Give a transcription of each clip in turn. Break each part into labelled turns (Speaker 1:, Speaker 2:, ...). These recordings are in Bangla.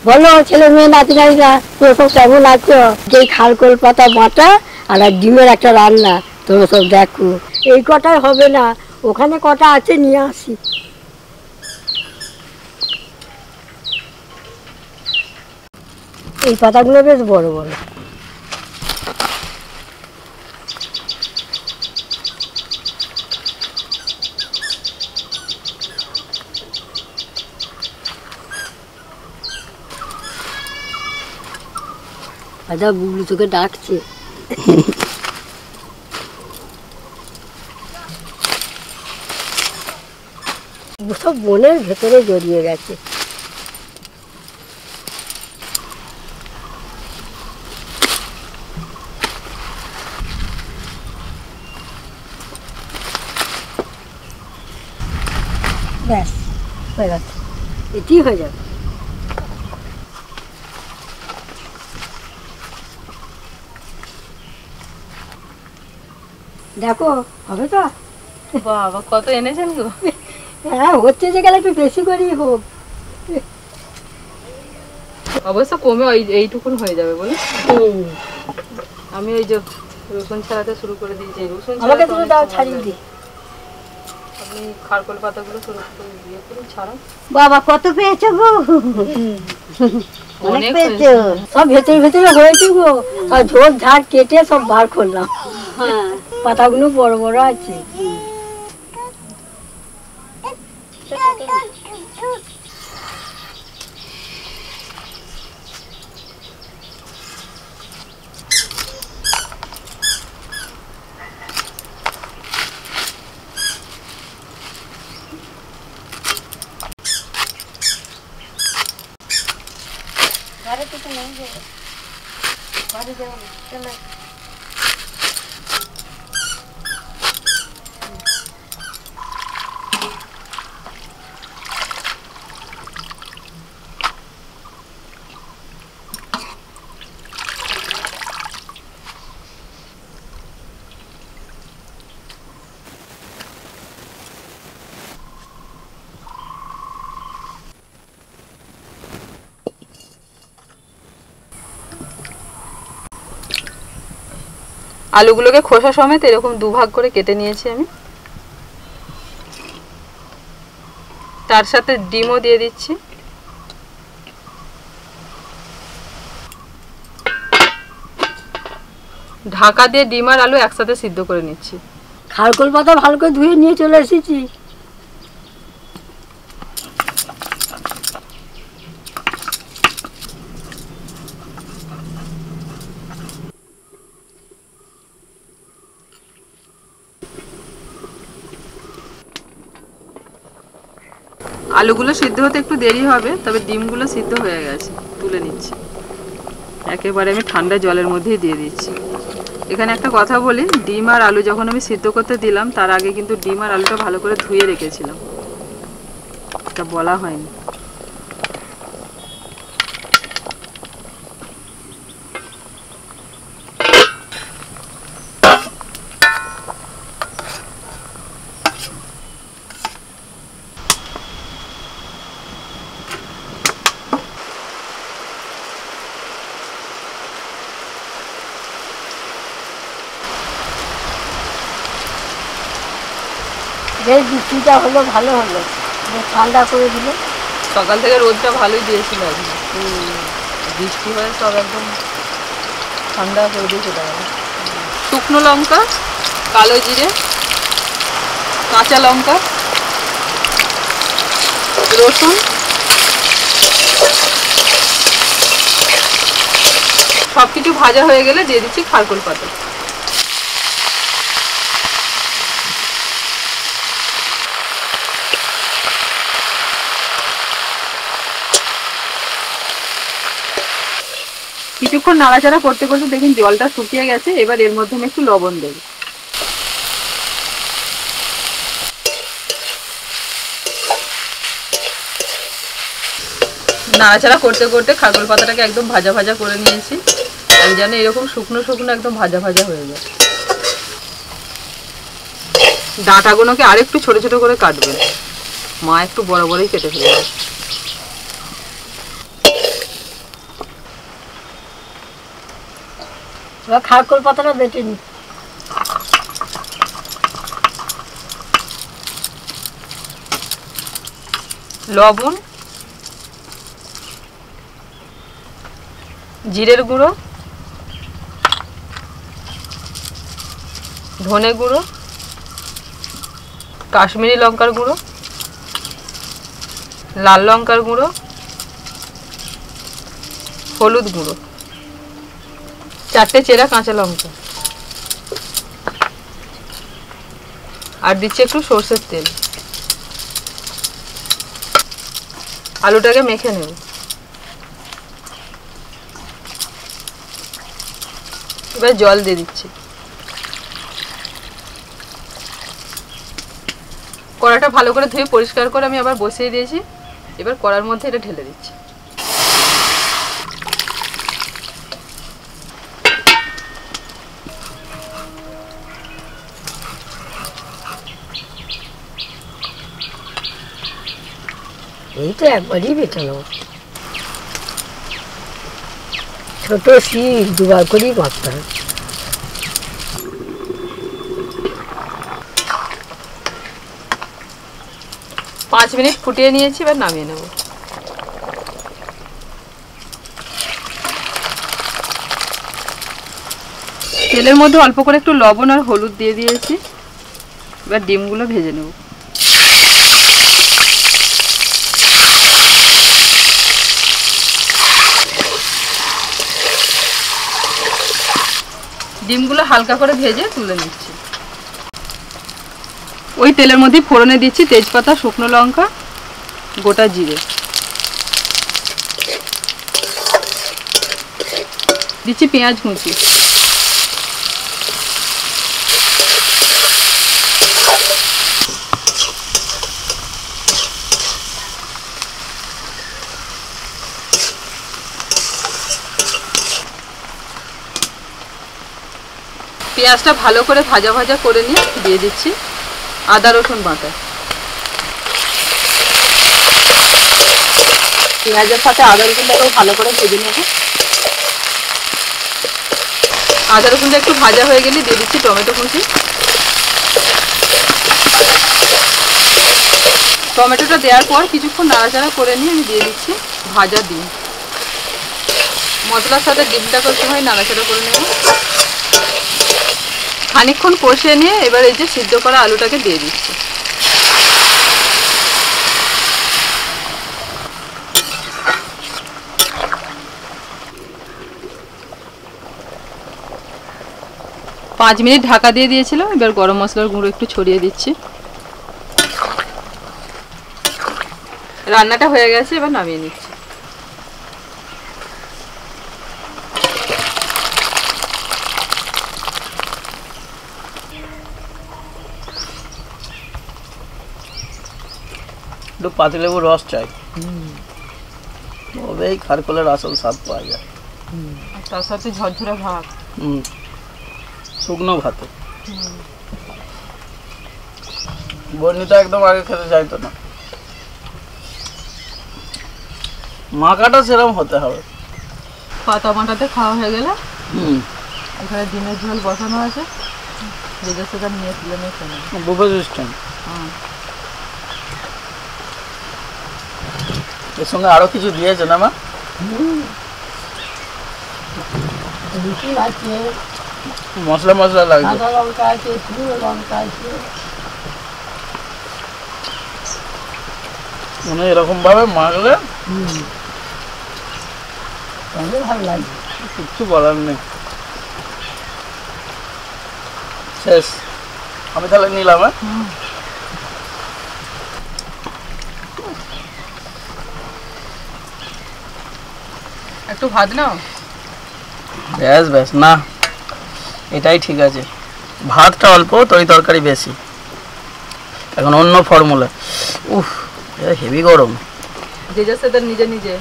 Speaker 1: বলো ছেলে মেয়ে নাতি নাতিরা তোমরা সব কেমন আছো? যে খালকোল পাতা বাটা আর ডিমের একটা রান্না, তোমরা সব দেখো। এই কটাই হবে না, ওখানে কটা আছে নিয়ে আসি। এই পাতাগুলো বেশ বড় বড়। আচ্ছা, বুবলু তোকে ডাকছে। সব বনের ভেতরে জড়িয়ে গেছে। ব্যাস হয়ে গেছে, এটি হয়ে যাবে। দেখো হবে তো?
Speaker 2: বাবা কত এনেছেন গো।
Speaker 1: হ্যাঁ হচ্ছে, যে গেলে একটু বেশি করেই হোক।
Speaker 2: অবশ্য কমে এইটুকুন হয়ে যাবে বলে আমি ওই যে রসুন ছাড়াতে শুরু করে দিয়েছি। রসুন
Speaker 1: আমাকে তুমি দাও, ছাড়িয়ে দিই।
Speaker 2: আপনি খারকোল পাতাগুলো শুরু করে দিয়ে করুন ছাড়ান।
Speaker 1: বাবা কত পেয়েছো গো? অনেক পেয়েছো। সব ভেতরে ভেতরে হয়েছে গো, আর ঝোল ঝাড় কেটে সব বার করলাম। হ্যাঁ পাতাগুলো বড় বড় আছে।
Speaker 2: আলুগুলোকে খোসা সমেত এরকম দুভাগ করে কেটে নিয়েছি আমি। তার সাথে ডিমও দিয়ে দিচ্ছি। ঢাকা দিয়ে ডিম আর আলু একসাথে সিদ্ধ করে নিচ্ছি।
Speaker 1: খারকোল পাতা ভালো করে ধুয়ে নিয়ে চলে এসেছি।
Speaker 2: আলুগুলো সিদ্ধ হতে একটু দেরি হবে, তবে ডিমগুলো সিদ্ধ হয়ে গেছে, তুলে নিচ্ছি। একেবারে আমি ঠান্ডা জলের মধ্যেই দিয়ে দিচ্ছি। এখানে একটা কথা বলি, ডিম আর আলু যখন আমি সিদ্ধ করতে দিলাম তার আগে কিন্তু ডিম আর আলুটা ভালো করে ধুয়ে রেখেছিলাম, এটা বলা হয়নি।
Speaker 1: বেশ বৃষ্টিটা হলো, ভালো হলো, ঠান্ডা করে দিল।
Speaker 2: সকাল থেকে রোদটা ভালোই দিয়েছিল, এখন বৃষ্টি হয়ে সব একদম ঠান্ডা করে দিয়ে চলে গেল। শুকনো লঙ্কা, কালো জিরে, কাঁচা লঙ্কা, রসুন, সবকিছু ভাজা হয়ে গেলে দিয়ে দিচ্ছি খারকোল পাতা। কিছুক্ষণ নাড়াচাড়া করতে করতে দেখুন জলটা শুকিয়ে গেছে। এবার এর মধ্যে আমি একটু লবণ দেব। নাড়াচাড়া করতে করতে খারকোল পাতাটাকে একদম ভাজা ভাজা করে নিয়েছি। আমি জানি এরকম শুকনো শুকনো একদম ভাজা ভাজা হয়ে যায়। ডাঁটাগুলোকে আরেকটু ছোট ছোট করে কাটবেন, মা একটু বড় বড়ই কেটে ফেলবে।
Speaker 1: এবার খারকোল পাতাটা বেটে নি।
Speaker 2: লবণ, জিরের গুঁড়ো, ধনে গুঁড়ো, কাশ্মীরি লঙ্কার গুঁড়ো, লাল লঙ্কার গুঁড়ো, হলুদ গুঁড়ো, 4টে চেরা কাঁচা লঙ্কা, আর দিচ্ছি একটু সর্ষের তেল। আলুটাকে মেখে নেব। এবার জল দিয়ে দিচ্ছি। কড়াটা ভালো করে ধুয়ে পরিষ্কার করে আমি আবার বসিয়ে দিয়েছি। এবার কড়ার মধ্যে এটা ঢেলে দিচ্ছি।
Speaker 1: এই তো একবারই বেটে নেব। ছোট শিল দুবার করেই মারতে হয়।
Speaker 2: পাঁচ মিনিট ফুটিয়ে নিয়েছি, এবার নামিয়ে নেব। তেলের মধ্যে অল্প করে একটু লবণ আর হলুদ দিয়ে দিয়েছি। এবার ডিমগুলো ভেজে নেব। ডিমগুলো হালকা করে ভেজে তুলে নিচ্ছি। ওই তেলের মধ্যে ফোড়নে দিচ্ছি তেজপাতা, শুকনো লঙ্কা, গোটা জিরে, দিচ্ছি পেঁয়াজ কুচি, পেঁয়াজটা ভালো করে ভাজা ভাজা করে নিয়ে দিয়ে দিচ্ছি আদা রসুন বাটা। পেঁয়াজের সাথে আদা রসুনটাকেও ভালো করে ভেজে নেব। আদা রসুনটা একটু ভাজা হয়ে গেলে দিয়ে দিচ্ছি টমেটো কুচি। টমেটোটা দেওয়ার পর কিছুক্ষণ নাড়াচাড়া করে নিয়ে আমি দিয়ে দিচ্ছি ভাজা ডিম। মশলার সাথে ডিমটাকে একটু নাড়াচাড়া করে নেব। খানিকক্ষণ কষিয়ে নিয়ে এবার এই যে সিদ্ধ করা আলুটাকে দিয়ে দিচ্ছি। পাঁচ মিনিট ঢাকা দিয়ে দিয়েছিলাম। এবার গরম মশলার গুঁড়ো একটু ছড়িয়ে দিচ্ছি। রান্নাটা হয়ে গেছে, এবার নামিয়ে নিচ্ছি।
Speaker 3: একটু পাতিলেবুর রস চাই, তবেই খারকোলের আসল স্বাদ পাওয়া যায়।
Speaker 2: তার সাথে ঝরঝরে ভাত,
Speaker 3: শুকনো ভাতে। বর্ণিতা একদম আগে খেতে চাইতো না। মাখাটা সেরকম হতে হবে।
Speaker 2: পাতা মাটাতে খাওয়া হয়ে গেলে এখানে ডিমের ঝোল বসানো আছে, যেটা সেটা নিয়ে তুলে নিয়ে খেয়ে নেব।
Speaker 3: Buffet system. এর সঙ্গে আরো কিছু দিয়েছে না মা? মশলা মশলা লাগবে।
Speaker 1: সাদা লঙ্কা আছে, শুকনো লঙ্কা আছে।
Speaker 3: মানে এরকম ভাবে মাখলে
Speaker 1: ভালো লাগবে,
Speaker 3: কিচ্ছু বলার নেই। শেষ। আমি তাহলে নিলাম।
Speaker 2: একটু ভাত নাও।
Speaker 3: ব্যাস ব্যাস, না এটাই ঠিক আছে। ভাতটা অল্প, তরকারি বেশি। এখন অন্য ফর্মুলা। উফ, হেভি গরম।
Speaker 2: যে যাচ্ছে তার নিজে নিজে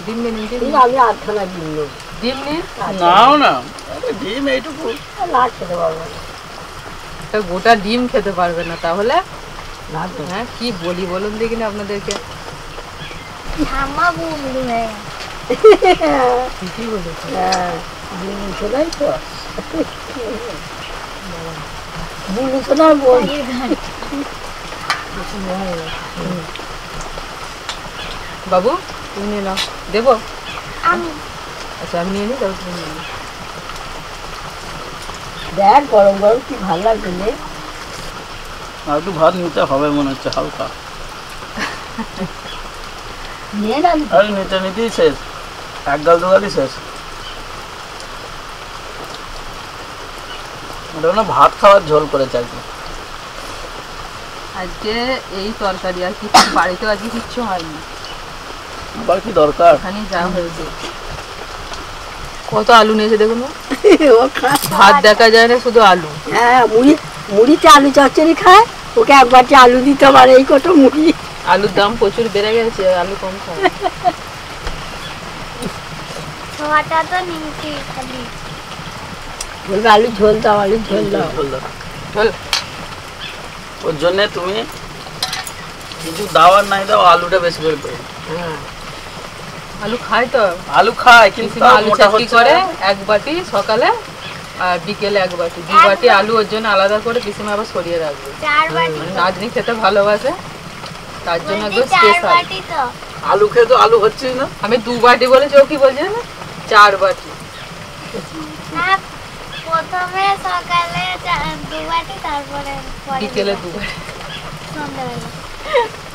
Speaker 2: ডিম নিয়ে নিন।
Speaker 1: আমি আধখানা ডিম নেব।
Speaker 2: ডিম নিন।
Speaker 3: নাও না, ডিম এইটুকু
Speaker 1: না খেতে পারবো না।
Speaker 2: গোটা ডিম খেতে পারবে না তাহলে? হ্যাঁ, কি বলি বলুন দেখিনি আপনাদেরকে।
Speaker 1: ঠিকই বলেছো। হ্যাঁ, ডিম খেলেই তো বুলু তো না বল
Speaker 2: বাবু তুমি নিয়ে নাও, দেবো? আচ্ছা আমি নিয়ে নিই, তারপর তুমি নিয়ে নিও।
Speaker 1: দেখ গরম গরম কি ভালো লাগবে রে।
Speaker 3: আর একটু ভাত নিতে হবে মনে হচ্ছে হালকা।
Speaker 1: নিয়ে না
Speaker 3: আরে নিতে নিতেই শেষ, এক গাল দু গালই শেষ। ওটা না ভাত খাওয়ার ঝোল করেছে আর কি।
Speaker 2: আজকে এই তরকারি, আর কিছু বাড়িতেও আজকে কিচ্ছু হয়নি,
Speaker 3: আবার কি দরকার?
Speaker 2: এখানেই যা হয়েছে। কত আলু নিয়েছে দেখুন,
Speaker 1: ও খায়।
Speaker 2: ভাত দেখা যায় না, শুধু আলু।
Speaker 1: হ্যাঁ মুড়িতে আলু চচ্চড়ি খায়, ওকে এক বাটি আলু দিতে পারে, এই কত মুড়ি।
Speaker 2: আলুর দাম প্রচুর বেড়ে গেছে, আলু কম খায়।
Speaker 4: ছোয়াটা তো নিমকি খালি।
Speaker 1: বলবে আলু ঝোল দাও, আলু ঝোল দাও।
Speaker 3: ঝোল দাও।
Speaker 2: চল,
Speaker 3: ওর জন্য তুমি কিছু দাও আর নাই দাও, আলুটা বেশি করে দেবো।
Speaker 1: হ্যাঁ
Speaker 2: আলু খায় তো।
Speaker 3: আলু খায় কিন্তু
Speaker 2: পিসিমা
Speaker 3: তাও
Speaker 2: আলু
Speaker 3: মোটা
Speaker 2: চাটনি
Speaker 3: হচ্ছে
Speaker 2: করে
Speaker 3: না।
Speaker 2: এক বাটি সকালে, আর বিকেলে এক বাটি, দু বাটি আলু ওর জন্য আলাদা করে পিসিমা আবার সরিয়ে রাখবে।
Speaker 4: 4 বাটি।
Speaker 2: মানে নাজনি খেতে ভালোবাসে, তার জন্য
Speaker 4: বলছি
Speaker 2: একদম
Speaker 4: 4
Speaker 2: স্পেশাল।
Speaker 4: বাটি তো।
Speaker 3: আলু খেয়ে তো আলু হচ্ছেই না।
Speaker 2: আমি 2 বাটি বলেছি, ও কি বলছে না 4 বাটি।
Speaker 4: না, প্রথমে সকালে 2 বাটি, তারপরে পরে
Speaker 2: বিকেলে
Speaker 4: 2
Speaker 2: 2 বাটি।
Speaker 4: সন্ধ্যাবেলা।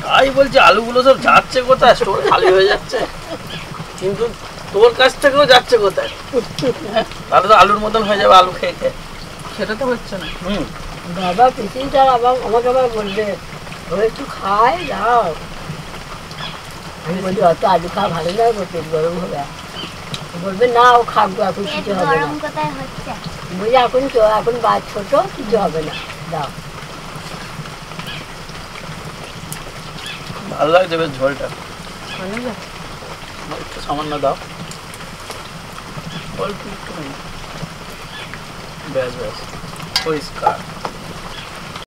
Speaker 3: তাই বলছি আলুগুলো সব যাচ্ছে কোথায়? স্টোর খালি হয়ে যাচ্ছে, কিন্তু তোর কাছ থেকেও যাচ্ছে কোথায়? তাহলে তো আলুর মতন হয়ে যাবে আলু খেয়ে খেয়ে।
Speaker 2: সেটা তো হচ্ছে না।
Speaker 1: বাবা পিসিটার আবার আমাকে আবার বলবে ও একটু খায় দাও। আমি বলি অত আলু খাওয়া ভালো না, ওর পেট গরম হবে। বলবে না ও খাবো, এখন
Speaker 4: পেট
Speaker 1: কিছু হবে না।
Speaker 4: গরম কোথায় হচ্ছে?
Speaker 1: বলি এখন বাদ ছোট, কিছু হবে না, দাও।
Speaker 3: ভালো লাগছে বেশ ঝোলটা,
Speaker 2: অনেক আছে।
Speaker 3: একটু সামান্য দাও, অল্প একটু নেই। ব্যাস ব্যাস পরিষ্কার।